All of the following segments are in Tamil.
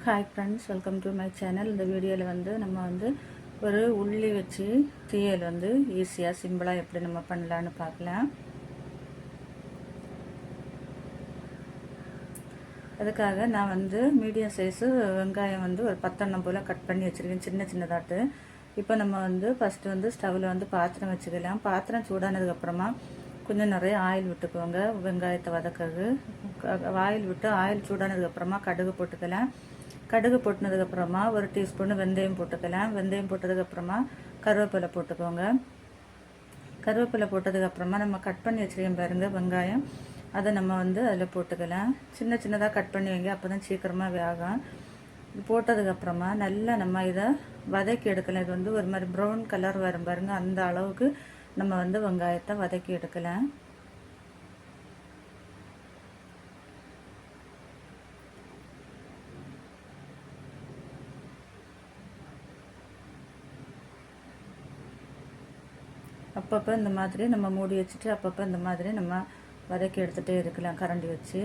Hi friends, welcome to my channel. இந்த வீடியோவில் நம்ம ஒரு உள்ளி வச்சு தீயல் ஈஸியாக சிம்பிளாக எப்படி நம்ம பண்ணலான்னு பார்க்கலாம். அதுக்காக நான் மீடியம் சைஸு வெங்காயம் ஒரு 10 போல் கட் பண்ணி வச்சுருக்கேன், சின்ன சின்னதாட்டு. இப்போ நம்ம ஃபஸ்ட்டு ஸ்டவ்வில் பாத்திரம் வச்சுக்கலாம். பாத்திரம் சூடானதுக்கப்புறமா கொஞ்சம் நிறைய ஆயில் விட்டுக்குவோங்க. வெங்காயத்தை வதக்கிறது ஆயில் விட்டு ஆயில் சூடானதுக்கப்புறமா கடுகு போட்டுக்கலாம். கடுகு போட்டுனதுக்கப்புறமா ஒரு டீஸ்பூன் வெந்தயம் போட்டுக்கலாம். வெந்தயம் போட்டதுக்கப்புறமா கருவேப்பிலை போட்டுக்கோங்க. கருவேப்பிலை போட்டதுக்கப்புறமா நம்ம கட் பண்ணி வச்சுருக்கோம் பாருங்கள் வெங்காயம், அதை நம்ம அதில் போட்டுக்கலாம். சின்ன சின்னதாக கட் பண்ணி வைங்க, அப்போ தான் சீக்கிரமாக வேகும். போட்டதுக்கப்புறமா நல்லா நம்ம இதை வதக்கி எடுக்கலாம். இது ஒரு மாதிரி ப்ரௌன் கலர் வரும் பாருங்கள், அந்த அளவுக்கு நம்ம வெங்காயத்தை வதக்கி எடுக்கலாம். அப்பப்போ இந்த மாதிரி நம்ம மூடி வச்சுட்டு அப்பப்போ இந்த மாதிரி நம்ம வதக்கி எடுத்துகிட்டே இருக்கலாம் கரண்டி வச்சு.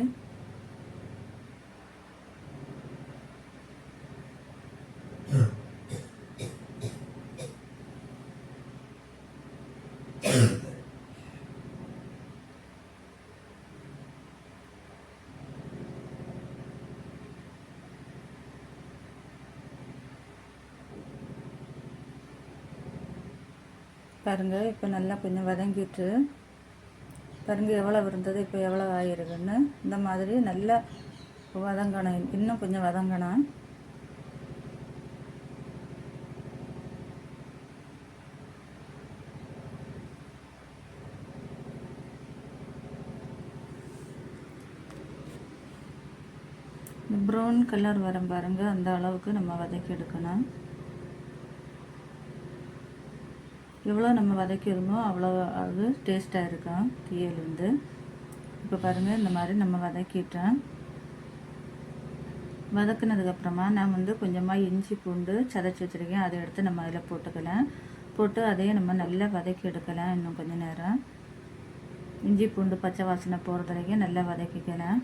பாருங்கள், இப்போ நல்லா கொஞ்சம் வதங்கிட்டு பாருங்கள் எவ்வளோ இருந்தது, இப்போ எவ்வளோ ஆகிருக்குன்னு. இந்த மாதிரி நல்லா வதங்கணும், இன்னும் கொஞ்சம் வதங்கணும். ப்ரௌன் கலர் வரும் பாருங்கள், அந்த அளவுக்கு நம்ம வதக்கி எடுக்கணும். எவ்வளோ நம்ம வதக்கிடுமோ அவ்வளோ அது டேஸ்ட்டாக இருக்கும் தீயல். இப்போ பாருங்கள் இந்த மாதிரி நம்ம வதக்கிட்டேன். வதக்குனதுக்கப்புறமா நான் கொஞ்சமாக இஞ்சி பூண்டு சதைச்சி வச்சுருக்கேன், அதை எடுத்து நம்ம அதில் போட்டுக்கலாம். போட்டு அதையே நம்ம நல்லா வதக்கி எடுக்கலாம். இன்னும் கொஞ்சம் நேரம் இஞ்சி பூண்டு பச்சை வாசனை போகிறது வரைக்கும் நல்லா வதக்கிக்கலாம்.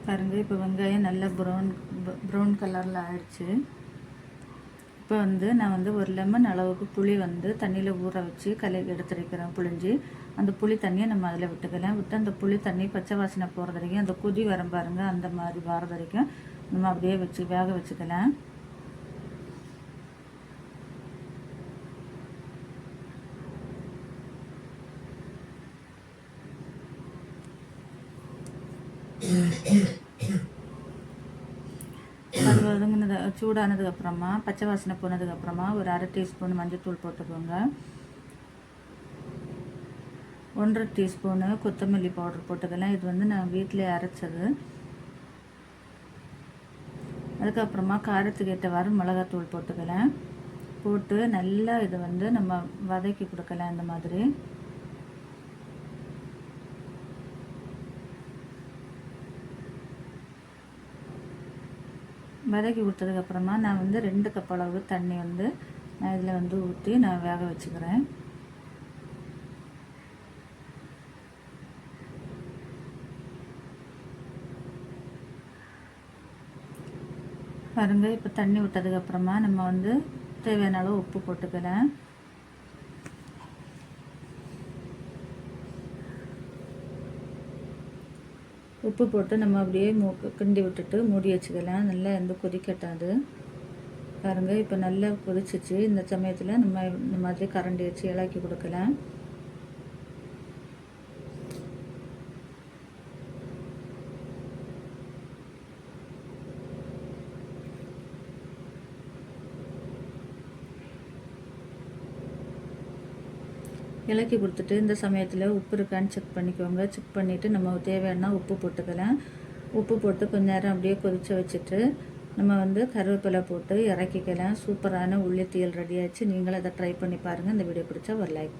பாருங்கள், இப்போ வெங்காயம் நல்ல ப்ரௌன் கலரில் ஆயிடுச்சு. இப்போ நான் ஒரு லெமன் அளவுக்கு புளி தண்ணியில் ஊற வச்சு எடுத்துருக்கிறேன் புளிஞ்சு. அந்த புளி தண்ணியை நம்ம அதில் விட்டுக்கலாம். விட்டு அந்த புளி தண்ணி பச்சை வாசனை போகிறது வரைக்கும், அந்த கொதி வரும் பாருங்கள், அந்த மாதிரி வர்றது வரைக்கும் நம்ம அப்படியே வேக வச்சுக்கலாம். அது சூடானதுக்கப்புறமா பச்சை வாசனை போனதுக்கப்புறமா ஒரு அரை டீஸ்பூன் மஞ்சள்தூள் போட்டுக்கோங்க. 1.5 டீஸ்பூனு கொத்தமல்லி பவுடர் போட்டுக்கலாம். இது நான் வீட்டிலே அரைச்சது. அதுக்கப்புறமா காரத்துக்கு ஏற்றவாறு மிளகாத்தூள் போட்டுக்கலாம். போட்டு நல்லா இதை நம்ம வதக்கி கொடுக்கலாம். இந்த மாதிரி வதக்கி கொடுத்ததுக்கப்புறமா நான் 2 கப் அளவு தண்ணி நான் இதில் ஊற்றி நான் வேக வச்சுக்கிறேன். பாருங்கள், இப்போ தண்ணி விட்டதுக்கப்புறமா நம்ம தேவையான அளவு உப்பு போட்டுக்கிறேன். உப்பு போட்டு நம்ம அப்படியே கிண்டி விட்டுட்டு மூடி வச்சுக்கலாம். நல்லா கொதிக்கட்டாது. பாருங்கள், இப்போ நல்லா கொதிச்சிச்சு. இந்த சமயத்தில் நம்ம இந்த மாதிரி கரண்டி வச்சு இலக்கி கொடுக்கலாம். இலக்கி கொடுத்துட்டு இந்த சமயத்தில் உப்பு இருக்கான்னு செக் பண்ணிக்கோங்க. செக் பண்ணிவிட்டு நம்ம தேவையான உப்பு போட்டுக்கலாம். உப்பு போட்டு கொஞ்ச நேரம் அப்படியே கொதிக்க வச்சுட்டு நம்ம கருவேப்பிலை போட்டு இறக்கிக்கலாம். சூப்பரான உள்ளி தீயல் ரெடி ஆச்சு. நீங்களும் அதை ட்ரை பண்ணி பாருங்கள். இந்த வீடியோ பிடிச்சா ஒரு லைக் பண்ணுங்கள்.